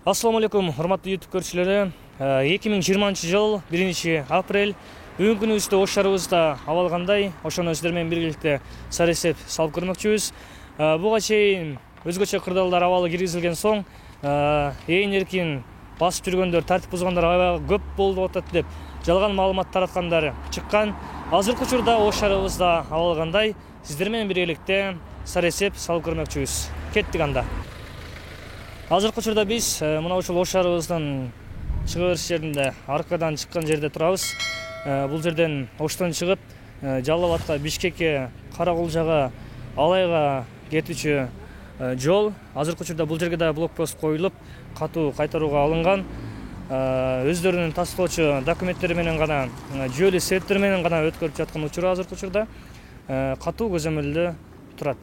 Assalamu alaikum, урматтуу YouTube көрүүчүлөрү. 2020 жыл 1-апрель бүгүнкү күнүбүздө Ош шаарыбызда абал кандай, ошону сиздер менен биргеликте саресеп салып көрмөкчүбүз. Буга чейин өзгөчө кырдаалдар абалы киргизилген соң, ээн эркин басып жүргөндөр, тартип бузгандар аябай көп болуп атат деп жалган маалымат тараткандар чыккан. Азыркы учурда Ош шаарыбызда абал кандай, сиздер менен биргеликте саресеп салып көрмөкчүбүз. Кеттик анда. Азыркы учурда биз мына ушул Ош шаарыбыздын чыга бериш жеринде, аркадан чыккан жерде турабыз. Бул жерден Оштон чыгып, Жалал Абадка, Бишкекке, Каракулжага, Алайга кетүүчү жол. Азыркы учурда бул жерге да блокпост коюлуп, катуу кайтарууга алынган. Өздөрүнүн тастоочу документтери менен гана, жүйөлүү себептер менен гана өткөрүп жаткан учуру азыркы учурда катуу көзөмөлдө турат.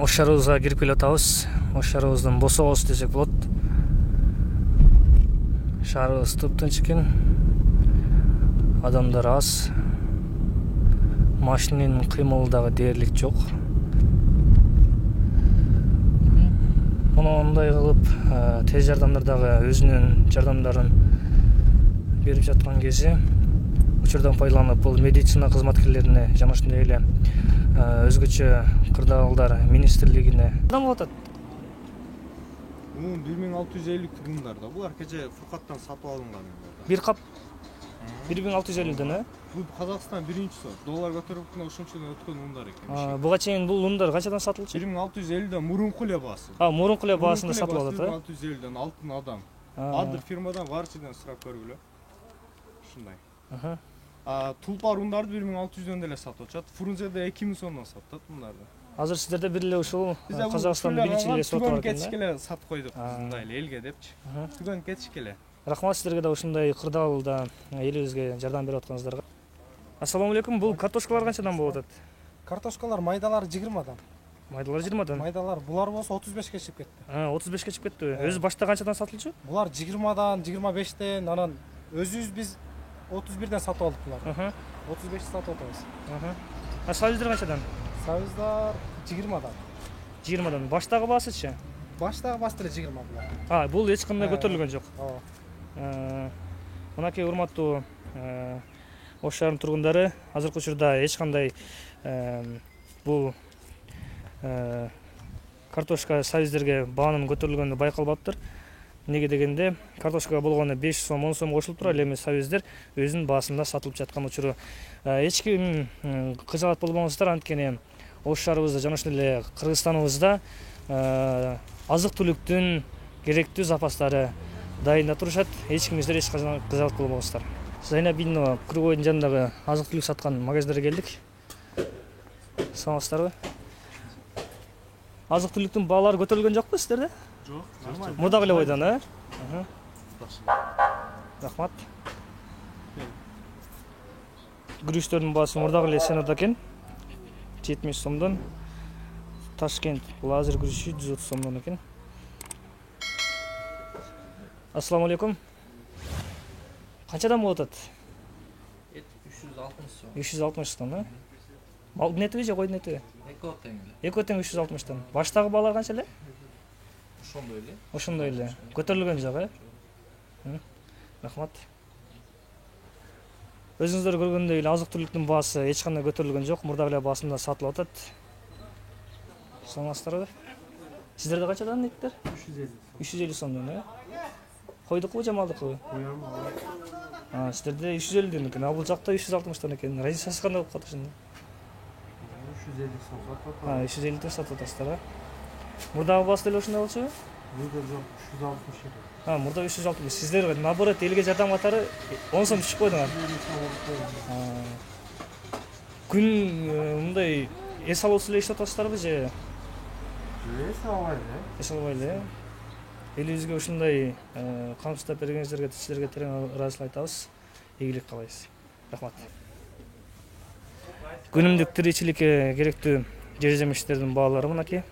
Ош шаарыбызга кирип келе атабыз. Ош шаарыбыздын босогосу десек болот. Шаарыбыз тыптынч экен. Адамдар аз. Машинанын кыймылы дагы дээрлик жок. Мындай кылып тез жардамдар дагы өзүнүн жардамдарын берип жаткан кези учурдан пайдаланып бул медицина кызматкерлерине жана ошондой эле өзгөчө кырдаалдар министрлигине адам болуп атат. 1650 тыгындар да. Булар кече Фуркаттан сатып алынган. Бир кап 1650ден, Бул Казакстан биринчиси. Доллар көтөрүп ошончодон өткөн ундар экен. Буга чейин бул ундар канчадан сатылчу? 1650ден мурунку эле баасы. Мурунку эле баасында сатып алат, 1650ден алтын адам. Адыр фирмадан барчадан сурап көргүлө. Ушундай. Тулпар ундарды 1600дөн деле сатып атышат. Фрунзеде 2000 сомдон сатат ундарды. Азыр сиздерде бир эле ушул Казакстан биринчи эле сатып алат. Кетишке эле сатып койдук мындай эле элге депчи. Түгөн кетишке эле. Рахмат сиздерге да ушундай кырдаалда элибизге жардам берип атканыңыздарга. Ассаламу алейкум. Бул картошкалар канчадан болуп атат? Картошкалар майдалары 20дан. Майдалар 20дан. Майдалар булар болсо 35ке чыгып кетти. 35ке чыгып кеттиби? Өзү башта канчадан сатылчу? Булар 20дан, 25тен, анан өзүбүз биз 31ден сатып алдык булар. 35 сатып атабыз. Сабиздер канчадан? Сабиздар 20дан. 20дан. Баштагы баасычы? Баштагы баасы деле 20 булар. Бул эч кандай көтөрүлгөн жок. Мынакей урматтуу Ош шаарынын тургундары, азыркы учурда эч кандай бул картошка сабиздерге баанын көтөрүлгөнү байкалбаптыр. Неге дегенде картошкага болгону 5 сом, 10 сом кошулуп турат, эми сабиздер өзүнүн баасында сатылып жаткан учуру. Эч ким кыжаат болбоңуздар, анткени Ош шаарыбызда жана ошондой эле Кыргызстаныбызда азык-түлүктүн керектүү запастары дайында турушат. Эч кимиздер эч качан кыжаат болбоңуздар. Зайна Бинова кругойдун жанындагы азык-түлүк саткан магазиндерге келдик. Саламатсыздарбы? Азык-түлүктүн баалары көтөрүлгөн жокпу сиздерде? Жок, Мурдагы эле бойдон, Рахмат. Күрүчтөрдүн баасы мурдагы эле сенада экен. 70 сомдон. Ташкент лазер күрүчү 130 сомдон экен. Ассаламу алейкум. Канчадан болуп атат? 360 сом. 360 сом, Малдын этиби же койдун этиби? Эко тең 360тан. Баштагы баалар канча эле? Ошондой эле. Көтөрүлгөн жок, Рахмат. Өзүңүздөр көргөндөй эле азык-түлүктүн баасы эч кандай көтөрүлгөн жок, мурдагы эле баасында сатылып атат. Саламатсыздарбы? Сиздерде канчадан еттер? 350 сомдон, Койдукпу же малдыкпы? Сиздерде 350ден экен, бул жакта 360тан экен. Разницасы кандай болуп калат ошондо? 350 сом сатып атабыз. 350ден сатып атасыздар, Мурдагы баасы деле ошондой болчу? Мурда жок, 360. Мурда 360. Сиздер наоборот элге жардам катары 10 сом түшүп койдуңар. Күн мындай эс алуусу эле иштеп атасыздарбы же? Эс албайбыз, Эс албайлы, Элибизге ушундай камсыздап бергениңиздерге сиздерге терең ыраазычылык айтабыз. Ийгилик каалайбыз. Рахмат. Күнүмдүк тиричиликке керектүү жер-жемиштердин баалары мынакей.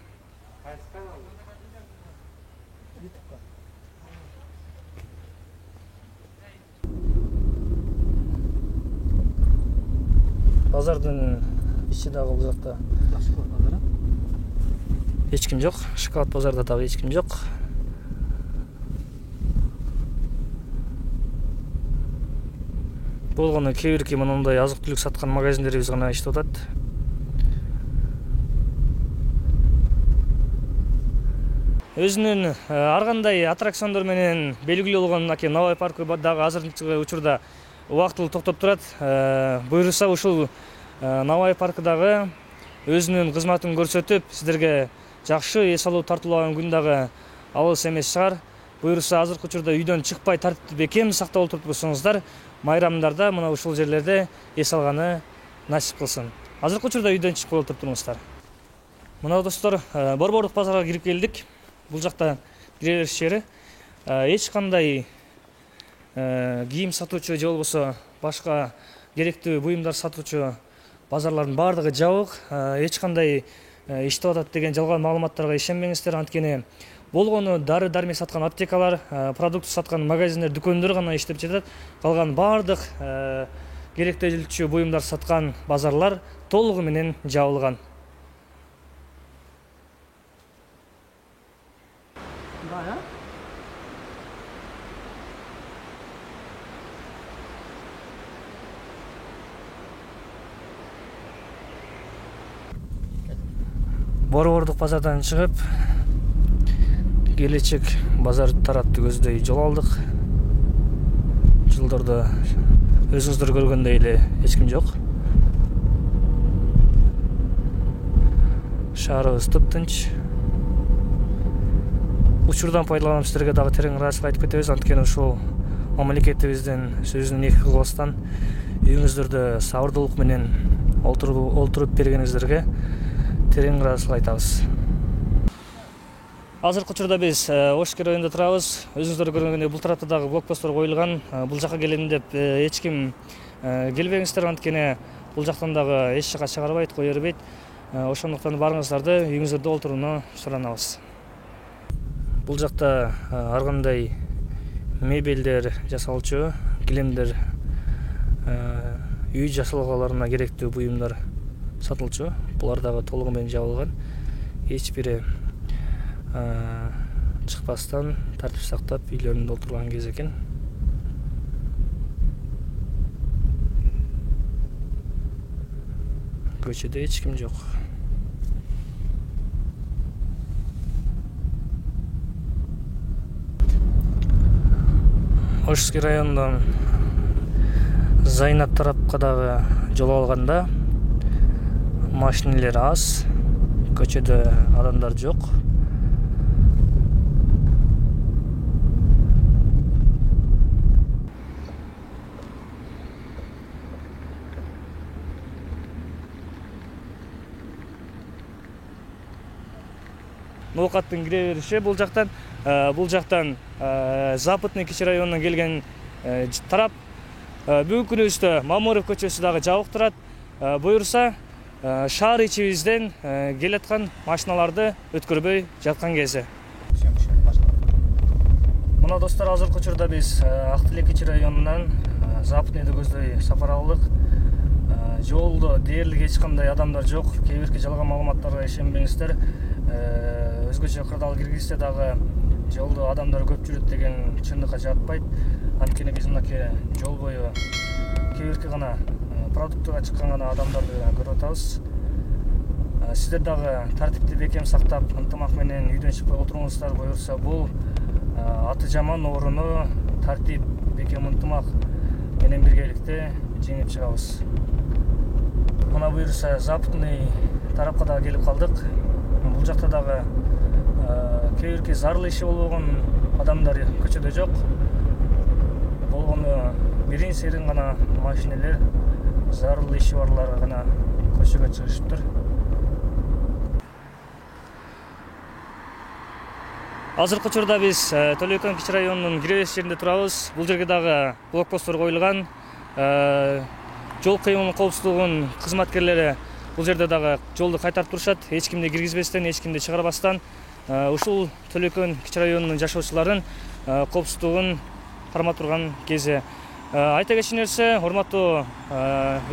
Базардын ичи дагы бул жакта эч ким жок. Шоколад базарда дагы эч ким жок. Болгону кээ бирки мындай азык-түлүк саткан магазиндерибиз гана иштеп атат. Өзүнүн ар кандай аттракциондор менен белгилүү болгон Навай паркы дагы азыркы учурда убактылуу токтоп турат. Буюрса ушул Навай паркы дагы өзүнүн кызматын көрсөтүп, сиздерге жакшы эс алуу тартуулаган күн дагы алыс эмес чыгар. Буюрса азыркы учурда үйдөн чыкпай тартипти бекем сактап отурсаңыздар, майрамдарда мына ушул жерлерде эс алганы насип кылсын. Азыркы учурда үйдөн чыкпай отуруңуздар. Мына достор, Борбордук базарга кирип келдик. Бул жакта кире бериш жери. Эч кандай кийим сатуучу же болбосо башка керектүү буюмдар сатуучу базарлардын баардыгы жабык. Эч кандай иштеп атат деген жалган маалыматтарга ишенбеңиздер. Анткени болгону дары-дармек саткан аптекалар, продукт саткан магазиндер, дүкөндөр гана иштеп жатат. Калган баардык керектелүүчү буюмдар саткан базарлар толугу менен жабылган. Борбордук базардан чыгып, келечек базар тарапты көздөй жол алдык. Жылдарды өзүңүздөр көргөндөй эле эч ким жок. Шаарыбыз тып-тынч. Учурдан пайдаланып сиздерге дагы терең ыраазычылык айтып кетебиз. Анткени ушул мамлекетибиздин сөзүнүн эки кылбастан үйүңүздөрдө сабырдуулук менен олтуруп бергениңиздерге терең ыраазычылык айтабыз. Азыркы учурда биз Ошкер районунда турабыз. Өзүңүздөр көргөндөй бул тарапта дагы блокпосттор коюлган. Бул жака келем деп эч ким келбеңиздер, анткени бул жактан дагы эч жака чыгарбайт, кое бербейт. Ошондуктан барыңыздарды үйүңүздөрдө олтурууну суранабыз. Бул жакта ар кандай мебелдер жасалчу, килемдер, үй жасалгаларына керектүү буюмдар сатылчу. Булар дагы толугу менен жабылган. Эч бири чыкпастан тартип сактап үйлөрүндө отурган кез экен. Көчөдө эч ким жок. Ошский районунан Зайнап тарапка дагы жол алганда машинелер аз, көчөдө адамдар жок. Ноокаттын кире бериши бул жактан Западный кичи районунан келген тарап. Бүгүнкү күнүбүздө Мамыров көчөсү дагы жабык турат. Буюрса шаар ичибизден келаткан машиналарды өткөрбөй жаткан кези. Мына достор, азыркы учурда биз Актилек кичи районунан Западныйды көздөй сапар алдык. Жолдо дээрлик эч кандай адамдар жок. Кээ бирки жалган маалыматтарга ишенбеңиздер. Өзгөчө кырдаал киргизсе дагы жолдо адамдар көп жүрөт деген чындыкка жатпайт. Анткени биз мынакей жол бою кээ бирки гана продуктыга чыккан гана адамдарды көрүп атабыз. Сиздер дагы тартипти бекем сактап, ынтымак менен үйдөн чыкпай отуруңуздар. Буюрса бул аты жаман орууну тартип, бекем, ынтымак менен биргеликте жеңип чыгабыз. Мына буюрса Западный тарапка дагы келип калдык. Бул жакта дагы кээ бирки зарыл иши болгон адамдар көчөдө жок. Болгону бирин серин гана машинелер, зарыл иши барлар гана көчөгө чыгышыптыр. Азыркы учурда биз Төлөкөн кичи районунун киребес жеринде турабыз. Бул жерге дагы блокпосттор коюлган. Жол кыймылынын коопсуздугунун кызматкерлери бул жерде дагы жолду кайтарып турушат. Эч кимди киргизбестен, эч кимди чыгарбастан ушул Төлөкөн кичи районунун жашоочуларын коопсуздугун кармап турган кези. Айта кетчү нерсе, урматтуу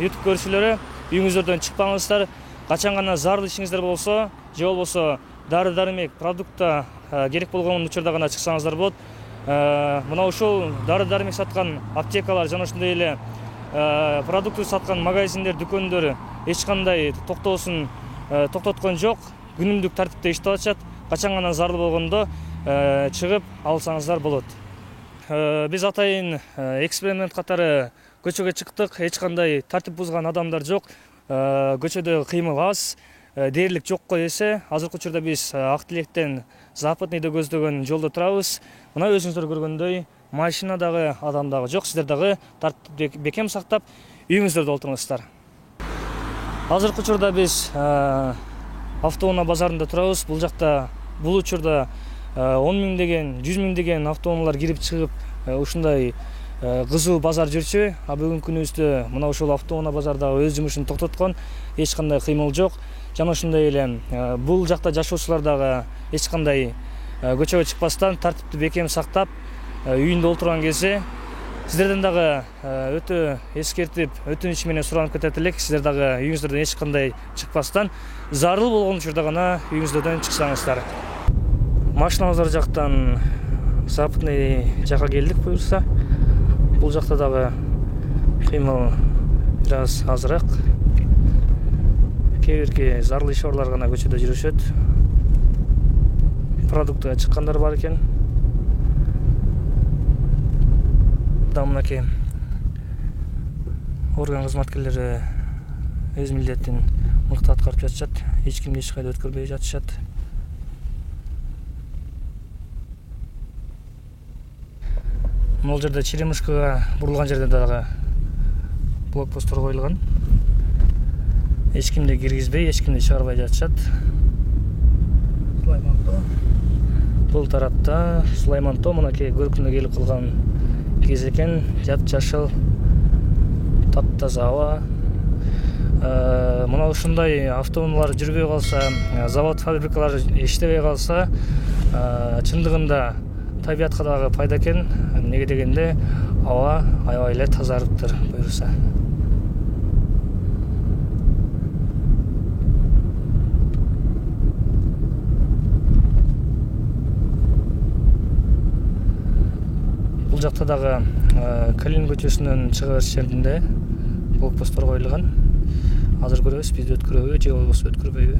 YouTube көрүүчүлөрү, үйүңүздөрдөн чыкпаңыздар. Качан гана зарыл ишиңиздер болсо, же болбосо дары-дармек, продукта керек болгон учурда гана чыксаңыздар болот. Мына ушул дары-дармек саткан аптекалар жана ошондой эле продукты саткан магазиндер, дүкөндөр эч кандай токтоосун токтоткон жок. Күнүмдүк тартипте иштеп атышат. Качан гана зарыл болгондо чыгып алсаңыздар болот. Биз атайын эксперимент катары көчөгө чыктык. Эч кандай тартип бузган адамдар жок. Көчөдө кыймыл аз, дээрлик жокко эсе. Азыркы учурда биз Ак Тилектен Западныйды көздөгөн жолдо турабыз. Мына өзүңүздөр көргөндөй машина дагы, адам дагы жок. Сиздер дагы тартип бекем сактап, үйүңүздөрдө олтуруңуздар. Азыркы учурда биз автоунаа базарында турабыз. Бул жакта бул учурда 10 миңдеген, 100 миңдеген автоунаалар кирип чыгып, ушундай кызуу базар жүрчү. Бүгүнкү күнүбүздө мына ушул автоунаа базардагы өз жумушун токтоткон, эч кандай кыймыл жок. Жана ошондой эле бул жакта жашоочулар дагы эч кандай көчөгө чыкпастан тартипти бекем сактап, үйүндө отурган кезде сиздерден дагы өтө эскертип, өтүнүч менен суранып кетет элек. Сиздер дагы үйүңүздөрдөн эч кандай чыкпастан, зарыл болгон учурда гана үйүңүздөрдөн чыксаңыздар. Машиналар жактан Западный жака келдик буюрса. Бул жакта дагы кыймыл бир аз азыраак. Кээ бирки зарыл ишорлар гана көчөдө жүрүшөт. Продуктка чыккандар бар экен. Мынакей орган кызматкерлери өз милдетин мыкты аткарып жатышат. Эч кимди эч кайда өткөрбөй жатышат. Бул жерде Черемушкага бурулган жерде дагы блокпосттор коюлган. Эч кимди киргизбей, эч кимди чыгарбай жатышат. Сулаймантоо. Бул тарапта Сулаймантоо мынакей көркүнө келип калган кез экен. Жап-жашыл, таптаза аба. Мына ушундай автоунаалар жүрбөй калса, завод, фабрикалар иштебей калса, чындыгында табиятка дагы пайда экен. Эмнеге дегенде аба аябай эле тазарыптыр буюрса. Бул жакта дагы Калин көчөсүнөн чыга бериш жеринде блокпосттор коюлган. Азыр көрөбүз, бизди өткөрөбү же болбосо өткөрбөйбү.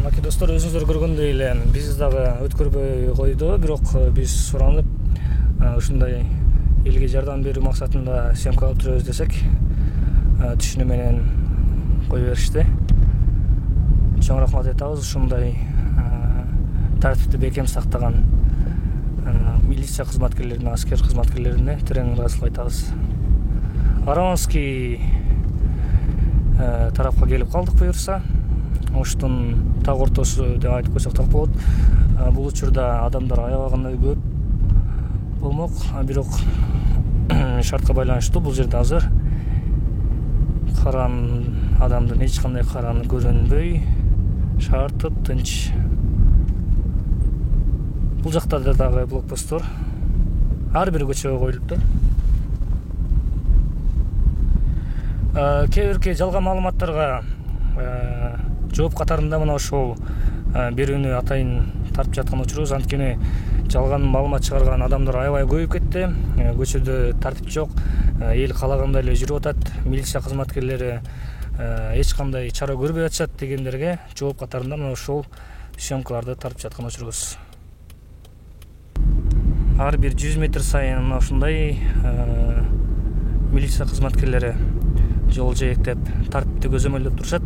Мынакей достор, өзүңүздөр көргөндөй эле биз дагы өткөрбөй койду, бирок биз суранып ушундай элге жардам берүү максатында съемка алып жүрөбүз десек, түшүнүү менен кое беришти. Чоң рахмат айтабыз. Ушундай тартипти бекем сактаган милиция кызматкерлерине, аскер кызматкерлерине терең ыраазычылык айтабыз. Арамовский тарапка келип калдык буюрса. Оштун так ортосу деп айтып койсок так болот. Бул учурда адамдар аябагандай көп болмок, бирок шартка байланыштуу бул жерде азыр каран адамдын эч кандай караны көрүнбөй, шаар тынч. Бул жакта дагы блокпосттор ар бир көчөгө коюлуптур. Кээ бирки жалган маалыматтарга жооп катарында мына ошол берүүнү атайын тартып жаткан учурубуз. Анткени жалган маалымат чыгарган адамдар аябай көбөйүп кетти. Көчөдө тартип жок, эл каалагандай эле жүрүп атат. Милиция кызматкерлери эч кандай чара көрбөй атышат дегендерге жооп катарында мына ошол съемкаларды тартып жаткан учурубуз. Ар бир 100 метр сайын мына ушундай милиция кызматкерлери жол жээктеп тартипти көзөмөлдөп турушат.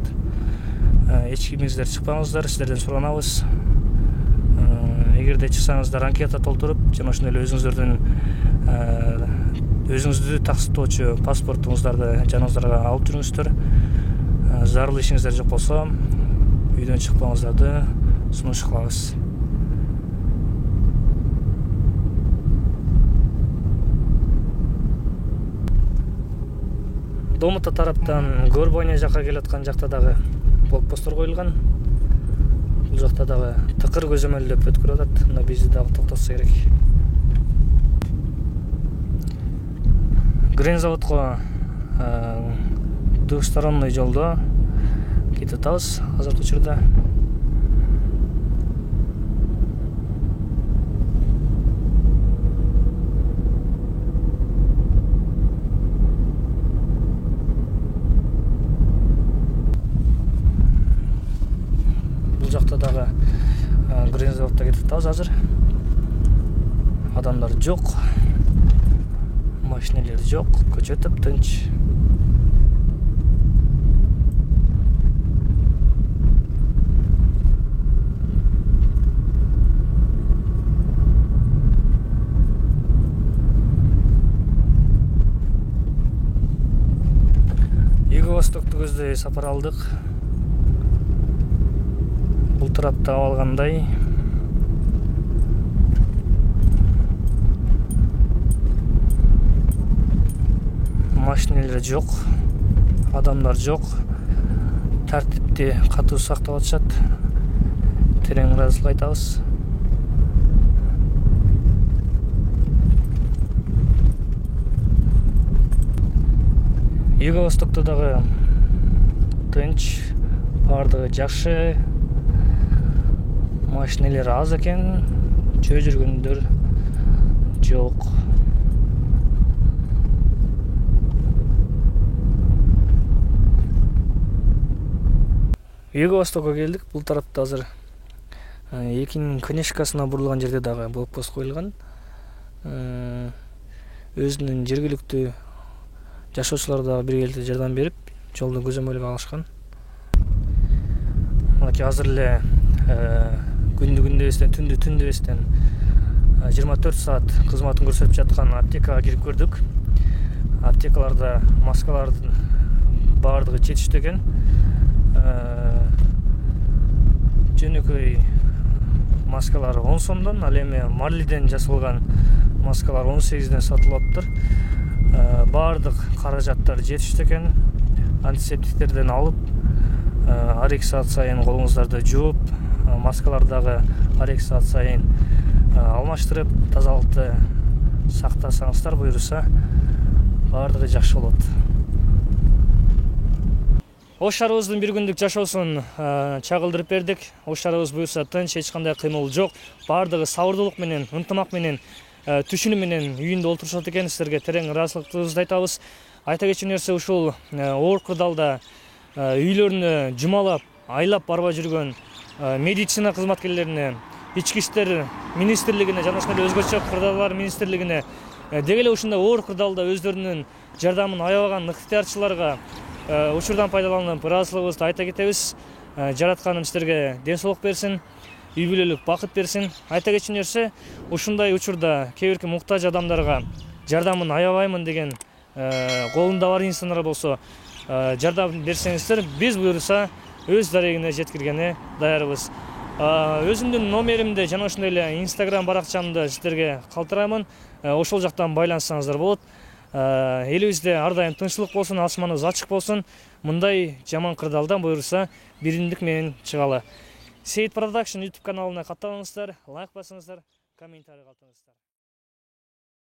Эч кимиңиздер чыкпаңыздар, сиздерден суранабыз. Эгерде чыксаңыздар анкета толтуруп, жана ошондой эле өзүңүздү таксыктоочу паспортуңуздарды жаныңыздарга алып жүрүңүздөр. Зарыл ишиңиздер жок болсо, үйдөн чыкпаңыздарды сунуш кылабыз. Домута тараптан Горбаня жака келаткан жакта дагы блокпосттор коюлган. Бул жакта дагы тыкыр көзөмөлдөп өткөрүп атат. Мына бизди дагы токтотса керек. Грен заводко двухсторонний жолдо кетип атабыз азыркы учурда. Бул жакта дагы Грен заводдо кетип атабыз азыр. Адамдар жок. Машиналар жок, көчө тып-тынч. Юго-востокту көздөй сапар алдык. Бул тарапта алгандай машиналар жок, адамдар жок. Тартипти катуу сактап атышат. Терең ыраазычылык айтабыз. Юго-востокто дагы тынч, бардыгы жакшы. Машиналар аз экен, жөө жүргөндөр жок. Юго-востокко келдик. Бул тарапта азыр Экинин Конешкасына бурулган жерде дагы блокпост коюлган. Өзүнүн жергиликтүү жашоочулар дагы биргеликте жардам берип, жолду көзөмөлгө алышкан. Мынакей азыр эле күндү күндөбестен, түндү түндөбестен 24 саат кызматын көрсөтүп жаткан аптекага кирип көрдүк. Аптекаларда маскалардын баардыгы жетиштүү экен. Жөнөкөй маскалар 10 сомдон, ал эми марлиден жасалган маскалар 18ден сатылып атыптыр. Баардык каражаттар жетиштүү экен. Антисептиктерден алып, ар 2 саат сайын колуңуздарды жууп, маскалардагы ар 2 саат сайын алмаштырып, тазалыкты сактасаңыздар буюрса, баардыгы жакшы болот. Ош шаарыбыздын бир күндүк жашоосун чагылдырып бердик. Ош шаарыбыз буюрса тынч, эч кандай кыймыл жок. Баардыгы сабырдуулук менен, ынтымак менен, түшүнүү менен үйүндө олтурушат экен. Силерге терең ыраазычылыктарыбызды айтабыз. Айта кетчү нерсе ушул оор кырдаалда үйлөрүнө жумалап, айлап барбай жүргөн медицина кызматкерлерине, ички иштер министрлигине жана ошондой өзгөчө кырдаалдар министрлигине деги эле ушундай оор кырдаалда өздөрүнүн жардамын аябаган ыктыярчыларга учурдан пайдаланып ыраазычылыгыбызды айта кетебиз. Жаратканым силерге ден соолук берсин, үй бүлөлүк бакыт берсин. Айта кетчү нерсе ушундай учурда кээ бирки муктаж адамдарга жардамын аябаймын деген колунда бар инсандар болсо жардам берсеңиздер, биз буюрса өз дарегине жеткиргени даярбыз. Өзүмдүн номеримди жана ошондой эле Instagram баракчамды сиздерге калтыраймын. Ошол жактан байланышсаңыздар болот. Элибизде ар дайым тынччылык болсун, асманыбыз ачык болсун. Мындай жаман кырдаалдан буюрса биримдик менен чыгалы. Сейит Production YouTube каналына катталыңыздар, лайк басыңыздар, комментарий калтырыңыздар.